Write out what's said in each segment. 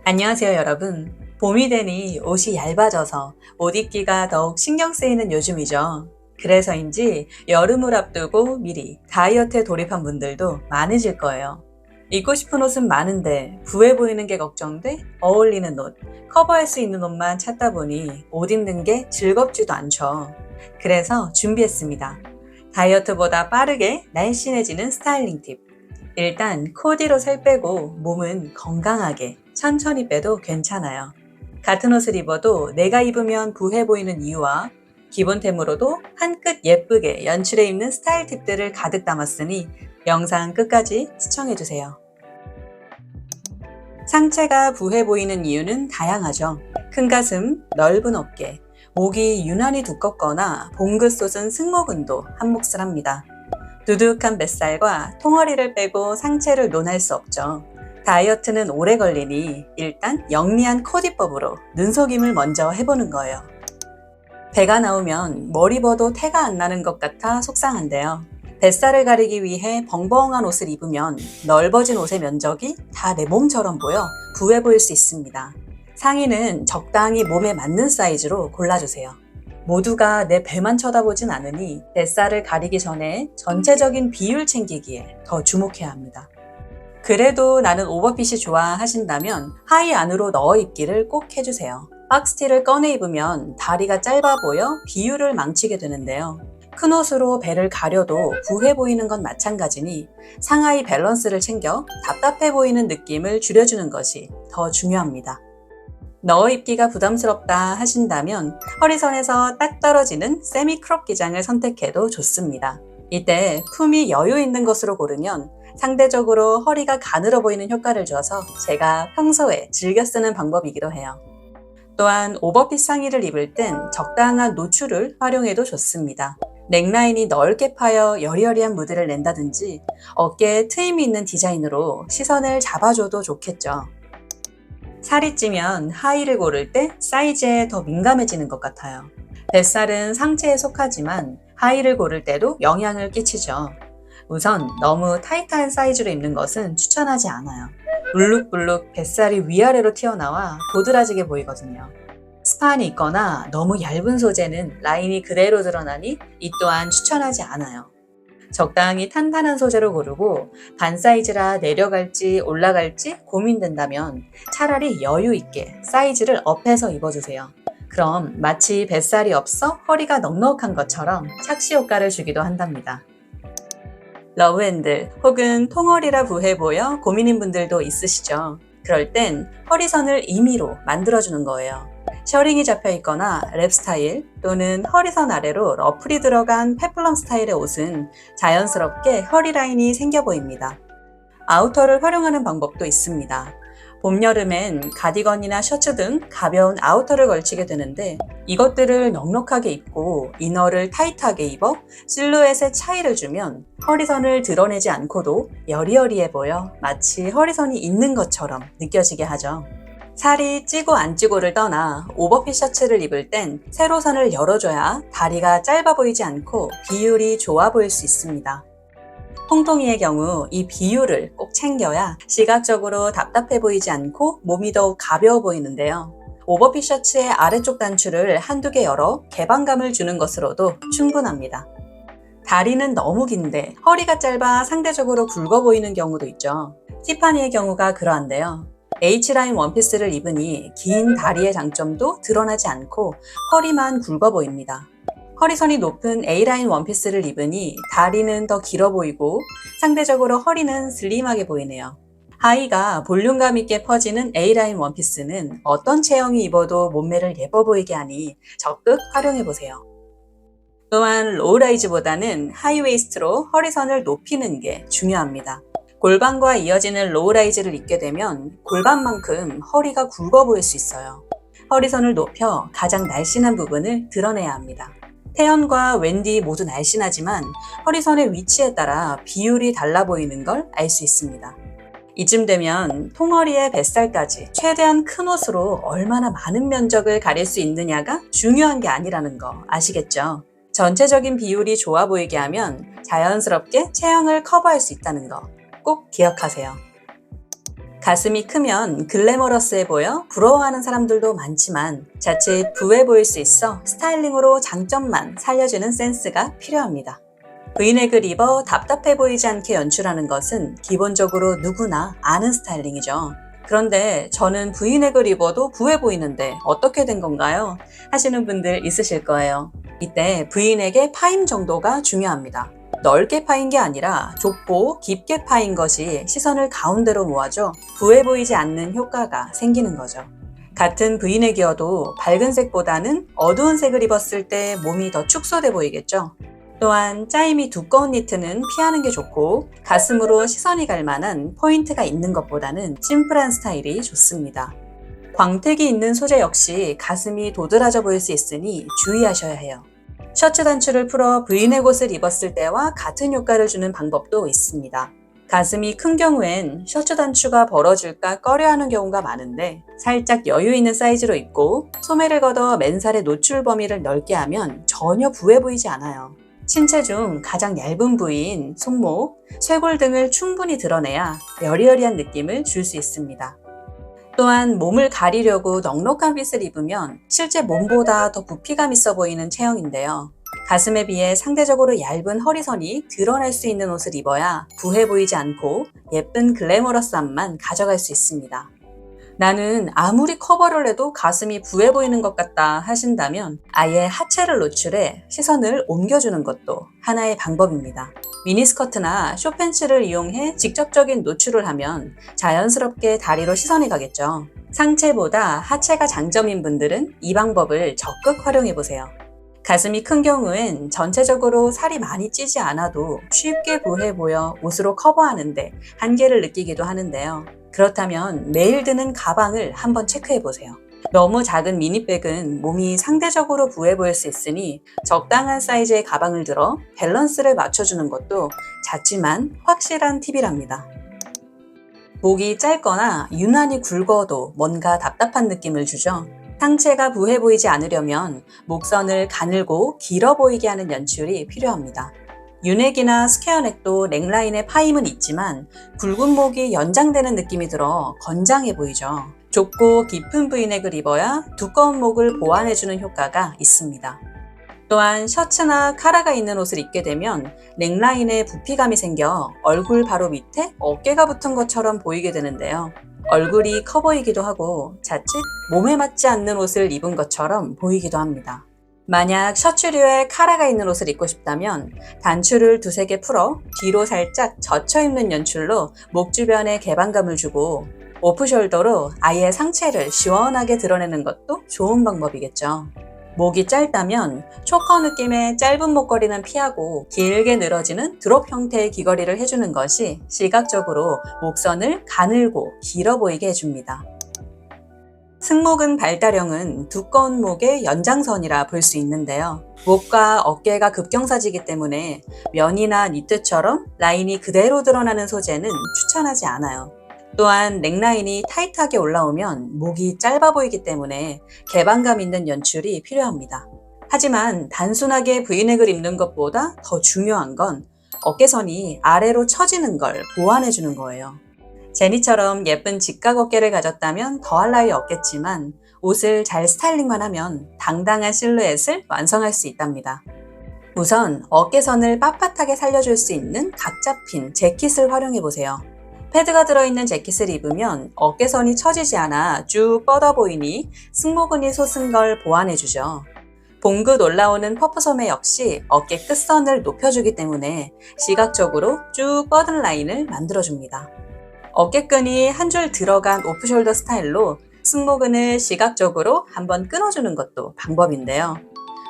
안녕하세요, 여러분. 봄이 되니 옷이 얇아져서 옷 입기가 더욱 신경 쓰이는 요즘이죠. 그래서인지 여름을 앞두고 미리 다이어트에 돌입한 분들도 많으실 거예요. 입고 싶은 옷은 많은데 부해 보이는 게 걱정돼 어울리는 옷, 커버할 수 있는 옷만 찾다 보니 옷 입는 게 즐겁지도 않죠. 그래서 준비했습니다. 다이어트보다 빠르게 날씬해지는 스타일링 팁. 일단 코디로 살 빼고 몸은 건강하게 천천히 빼도 괜찮아요. 같은 옷을 입어도 내가 입으면 부해 보이는 이유와 기본템으로도 한 끗 예쁘게 연출해 입는 스타일 팁들을 가득 담았으니 영상 끝까지 시청해주세요. 상체가 부해 보이는 이유는 다양하죠. 큰 가슴, 넓은 어깨, 목이 유난히 두껍거나 봉긋 솟은 승모근도 한몫을 합니다. 두둑한 뱃살과 통허리를 빼고 상체를 논할 수 없죠. 다이어트는 오래 걸리니 일단 영리한 코디법으로 눈속임을 먼저 해보는 거예요. 배가 나오면 뭘 입어도 태가 안 나는 것 같아 속상한데요. 뱃살을 가리기 위해 벙벙한 옷을 입으면 넓어진 옷의 면적이 다 내 몸처럼 보여 부해 보일 수 있습니다. 상의는 적당히 몸에 맞는 사이즈로 골라주세요. 모두가 내 배만 쳐다보진 않으니 뱃살을 가리기 전에 전체적인 비율 챙기기에 더 주목해야 합니다. 그래도 나는 오버핏이 좋아 하신다면 하의 안으로 넣어 입기를 꼭 해주세요. 박스티를 꺼내 입으면 다리가 짧아 보여 비율을 망치게 되는데요. 큰 옷으로 배를 가려도 부해 보이는 건 마찬가지니 상하의 밸런스를 챙겨 답답해 보이는 느낌을 줄여주는 것이 더 중요합니다. 넣어 입기가 부담스럽다 하신다면 허리선에서 딱 떨어지는 세미 크롭 기장을 선택해도 좋습니다. 이때 품이 여유 있는 것으로 고르면 상대적으로 허리가 가늘어 보이는 효과를 줘서 제가 평소에 즐겨 쓰는 방법이기도 해요. 또한 오버핏 상의를 입을 땐 적당한 노출을 활용해도 좋습니다. 넥라인이 넓게 파여 여리여리한 무드를 낸다든지 어깨에 트임이 있는 디자인으로 시선을 잡아줘도 좋겠죠. 살이 찌면 하의를 고를 때 사이즈에 더 민감해지는 것 같아요. 뱃살은 상체에 속하지만 하의를 고를 때도 영향을 끼치죠. 우선 너무 타이트한 사이즈로 입는 것은 추천하지 않아요. 울룩불룩 뱃살이 위아래로 튀어나와 도드라지게 보이거든요. 스판이 있거나 너무 얇은 소재는 라인이 그대로 드러나니 이 또한 추천하지 않아요. 적당히 탄탄한 소재로 고르고 반 사이즈라 내려갈지 올라갈지 고민된다면 차라리 여유 있게 사이즈를 업해서 입어주세요. 그럼 마치 뱃살이 없어 허리가 넉넉한 것처럼 착시 효과를 주기도 한답니다. 러브핸들 혹은 통허리라 부해 보여 고민인 분들도 있으시죠. 그럴 땐 허리선을 임의로 만들어주는 거예요. 셔링이 잡혀 있거나 랩 스타일 또는 허리선 아래로 러플이 들어간 페플럼 스타일의 옷은 자연스럽게 허리 라인이 생겨 보입니다. 아우터를 활용하는 방법도 있습니다. 봄, 여름엔 가디건이나 셔츠 등 가벼운 아우터를 걸치게 되는데 이것들을 넉넉하게 입고 이너를 타이트하게 입어 실루엣에 차이를 주면 허리선을 드러내지 않고도 여리여리해 보여 마치 허리선이 있는 것처럼 느껴지게 하죠. 살이 찌고 안 찌고를 떠나 오버핏 셔츠를 입을 땐 세로선을 열어줘야 다리가 짧아 보이지 않고 비율이 좋아 보일 수 있습니다. 통통이의 경우 이 비율을 꼭 챙겨야 시각적으로 답답해 보이지 않고 몸이 더욱 가벼워 보이는데요. 오버핏 셔츠의 아래쪽 단추를 한두 개 열어 개방감을 주는 것으로도 충분합니다. 다리는 너무 긴데 허리가 짧아 상대적으로 굵어 보이는 경우도 있죠. 티파니의 경우가 그러한데요. H라인 원피스를 입으니 긴 다리의 장점도 드러나지 않고 허리만 굵어 보입니다. 허리선이 높은 A라인 원피스를 입으니 다리는 더 길어 보이고 상대적으로 허리는 슬림하게 보이네요. 하의가 볼륨감 있게 퍼지는 A라인 원피스는 어떤 체형이 입어도 몸매를 예뻐 보이게 하니 적극 활용해보세요. 또한 로우라이즈보다는 하이웨이스트로 허리선을 높이는 게 중요합니다. 골반과 이어지는 로우라이즈를 입게 되면 골반만큼 허리가 굵어 보일 수 있어요. 허리선을 높여 가장 날씬한 부분을 드러내야 합니다. 태연과 웬디 모두 날씬하지만 허리선의 위치에 따라 비율이 달라 보이는 걸 알 수 있습니다. 이쯤 되면 통허리에 뱃살까지 최대한 큰 옷으로 얼마나 많은 면적을 가릴 수 있느냐가 중요한 게 아니라는 거 아시겠죠? 전체적인 비율이 좋아 보이게 하면 자연스럽게 체형을 커버할 수 있다는 거 꼭 기억하세요. 가슴이 크면 글래머러스해 보여 부러워하는 사람들도 많지만 자칫 부해 보일 수 있어 스타일링으로 장점만 살려주는 센스가 필요합니다. V넥을 입어 답답해 보이지 않게 연출하는 것은 기본적으로 누구나 아는 스타일링이죠. 그런데 저는 V넥을 입어도 부해 보이는데 어떻게 된 건가요? 하시는 분들 있으실 거예요. 이때 V넥의 파임 정도가 중요합니다. 넓게 파인 게 아니라 좁고 깊게 파인 것이 시선을 가운데로 모아줘 부해 보이지 않는 효과가 생기는 거죠. 같은 V넥이어도 밝은 색보다는 어두운 색을 입었을 때 몸이 더 축소돼 보이겠죠. 또한 짜임이 두꺼운 니트는 피하는 게 좋고 가슴으로 시선이 갈 만한 포인트가 있는 것보다는 심플한 스타일이 좋습니다. 광택이 있는 소재 역시 가슴이 도드라져 보일 수 있으니 주의하셔야 해요. 셔츠 단추를 풀어 V넥 옷을 입었을 때와 같은 효과를 주는 방법도 있습니다. 가슴이 큰 경우엔 셔츠 단추가 벌어질까 꺼려하는 경우가 많은데 살짝 여유 있는 사이즈로 입고 소매를 걷어 맨살의 노출 범위를 넓게 하면 전혀 부해 보이지 않아요. 신체 중 가장 얇은 부위인 손목, 쇄골 등을 충분히 드러내야 여리여리한 느낌을 줄 수 있습니다. 또한 몸을 가리려고 넉넉한 핏을 입으면 실제 몸보다 더 부피감 있어 보이는 체형인데요. 가슴에 비해 상대적으로 얇은 허리선이 드러날 수 있는 옷을 입어야 부해 보이지 않고 예쁜 글래머러스함만 가져갈 수 있습니다. 나는 아무리 커버를 해도 가슴이 부해 보이는 것 같다 하신다면 아예 하체를 노출해 시선을 옮겨주는 것도 하나의 방법입니다. 미니스커트나 숏팬츠를 이용해 직접적인 노출을 하면 자연스럽게 다리로 시선이 가겠죠. 상체보다 하체가 장점인 분들은 이 방법을 적극 활용해보세요. 가슴이 큰 경우엔 전체적으로 살이 많이 찌지 않아도 쉽게 부해 보여 옷으로 커버하는데 한계를 느끼기도 하는데요. 그렇다면 매일 드는 가방을 한번 체크해보세요. 너무 작은 미니백은 몸이 상대적으로 부해 보일 수 있으니 적당한 사이즈의 가방을 들어 밸런스를 맞춰주는 것도 작지만 확실한 팁이랍니다. 목이 짧거나 유난히 굵어도 뭔가 답답한 느낌을 주죠. 상체가 부해 보이지 않으려면 목선을 가늘고 길어 보이게 하는 연출이 필요합니다. 유넥이나 스퀘어넥도 넥라인에 파임은 있지만 굵은 목이 연장되는 느낌이 들어 건장해 보이죠. 좁고 깊은 V넥을 입어야 두꺼운 목을 보완해주는 효과가 있습니다. 또한 셔츠나 카라가 있는 옷을 입게 되면 넥라인에 부피감이 생겨 얼굴 바로 밑에 어깨가 붙은 것처럼 보이게 되는데요. 얼굴이 커 보이기도 하고 자칫 몸에 맞지 않는 옷을 입은 것처럼 보이기도 합니다. 만약 셔츠류에 카라가 있는 옷을 입고 싶다면 단추를 두세 개 풀어 뒤로 살짝 젖혀 입는 연출로 목 주변에 개방감을 주고 오프숄더로 아예 상체를 시원하게 드러내는 것도 좋은 방법이겠죠. 목이 짧다면 초커 느낌의 짧은 목걸이는 피하고 길게 늘어지는 드롭 형태의 귀걸이를 해주는 것이 시각적으로 목선을 가늘고 길어 보이게 해줍니다. 승모근 발달형은 두꺼운 목의 연장선이라 볼 수 있는데요. 목과 어깨가 급경사지기 때문에 면이나 니트처럼 라인이 그대로 드러나는 소재는 추천하지 않아요. 또한 넥라인이 타이트하게 올라오면 목이 짧아 보이기 때문에 개방감 있는 연출이 필요합니다. 하지만 단순하게 V넥을 입는 것보다 더 중요한 건 어깨선이 아래로 처지는 걸 보완해주는 거예요. 제니처럼 예쁜 직각 어깨를 가졌다면 더할 나위 없겠지만 옷을 잘 스타일링만 하면 당당한 실루엣을 완성할 수 있답니다. 우선 어깨선을 빳빳하게 살려줄 수 있는 각 잡힌 재킷을 활용해보세요. 패드가 들어있는 재킷을 입으면 어깨선이 처지지 않아 쭉 뻗어 보이니 승모근이 솟은 걸 보완해주죠. 봉긋 올라오는 퍼프 소매 역시 어깨 끝선을 높여주기 때문에 시각적으로 쭉 뻗은 라인을 만들어줍니다. 어깨끈이 한 줄 들어간 오프숄더 스타일로 승모근을 시각적으로 한번 끊어주는 것도 방법인데요.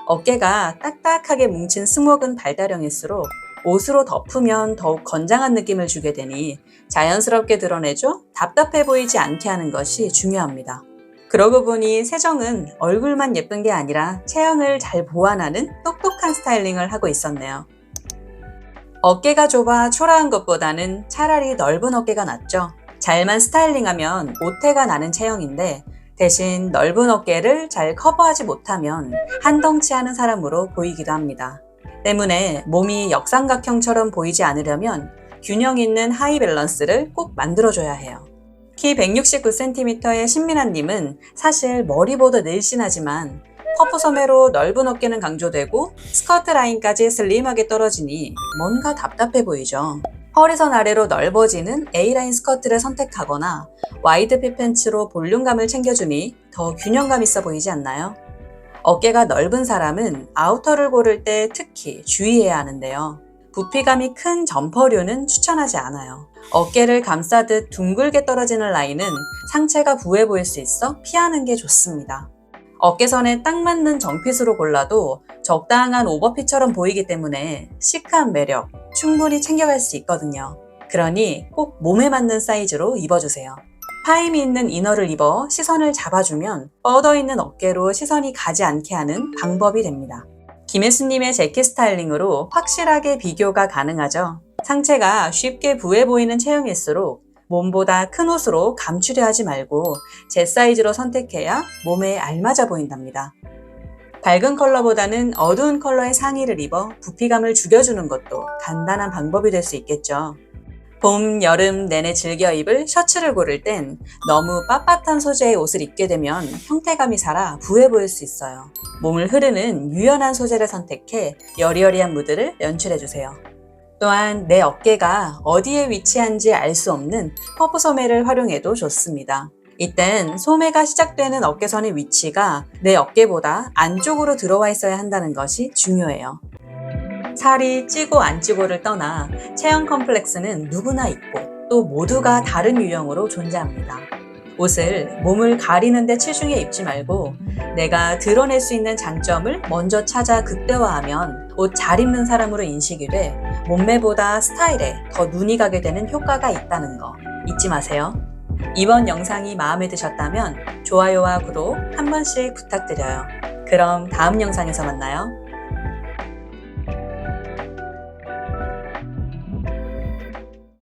어깨가 딱딱하게 뭉친 승모근 발달형일수록 옷으로 덮으면 더욱 건장한 느낌을 주게 되니 자연스럽게 드러내줘 답답해 보이지 않게 하는 것이 중요합니다. 그러고 보니 세정은 얼굴만 예쁜 게 아니라 체형을 잘 보완하는 똑똑한 스타일링을 하고 있었네요. 어깨가 좁아 초라한 것보다는 차라리 넓은 어깨가 낫죠. 잘만 스타일링하면 오태가 나는 체형인데 대신 넓은 어깨를 잘 커버하지 못하면 한덩치 하는 사람으로 보이기도 합니다. 때문에 몸이 역삼각형처럼 보이지 않으려면 균형 있는 하이 밸런스를 꼭 만들어줘야 해요. 키 169cm의 신민아님은 사실 머리보다 늘씬하지만 퍼프 소매로 넓은 어깨는 강조되고 스커트 라인까지 슬림하게 떨어지니 뭔가 답답해 보이죠. 허리선 아래로 넓어지는 A라인 스커트를 선택하거나 와이드핏 팬츠로 볼륨감을 챙겨주니 더 균형감 있어 보이지 않나요? 어깨가 넓은 사람은 아우터를 고를 때 특히 주의해야 하는데요. 부피감이 큰 점퍼류는 추천하지 않아요. 어깨를 감싸듯 둥글게 떨어지는 라인은 상체가 부해 보일 수 있어 피하는 게 좋습니다. 어깨선에 딱 맞는 정핏으로 골라도 적당한 오버핏처럼 보이기 때문에 시크한 매력 충분히 챙겨갈 수 있거든요. 그러니 꼭 몸에 맞는 사이즈로 입어주세요. 파임이 있는 이너를 입어 시선을 잡아주면 뻗어있는 어깨로 시선이 가지 않게 하는 방법이 됩니다. 김혜수님의 재킷 스타일링으로 확실하게 비교가 가능하죠. 상체가 쉽게 부해 보이는 체형일수록 몸보다 큰 옷으로 감추려 하지 말고 제 사이즈로 선택해야 몸에 알맞아 보인답니다. 밝은 컬러보다는 어두운 컬러의 상의를 입어 부피감을 죽여주는 것도 간단한 방법이 될 수 있겠죠. 봄, 여름 내내 즐겨 입을 셔츠를 고를 땐 너무 빳빳한 소재의 옷을 입게 되면 형태감이 살아 부해 보일 수 있어요. 몸을 흐르는 유연한 소재를 선택해 여리여리한 무드를 연출해주세요. 또한 내 어깨가 어디에 위치한지 알 수 없는 퍼프 소매를 활용해도 좋습니다. 이땐 소매가 시작되는 어깨선의 위치가 내 어깨보다 안쪽으로 들어와 있어야 한다는 것이 중요해요. 살이 찌고 안 찌고를 떠나 체형 컴플렉스는 누구나 있고 또 모두가 다른 유형으로 존재합니다. 옷을 몸을 가리는 데 치중해 입지 말고 내가 드러낼 수 있는 장점을 먼저 찾아 극대화하면 옷 잘 입는 사람으로 인식이 돼 몸매보다 스타일에 더 눈이 가게 되는 효과가 있다는 거 잊지 마세요. 이번 영상이 마음에 드셨다면 좋아요와 구독 한 번씩 부탁드려요. 그럼 다음 영상에서 만나요.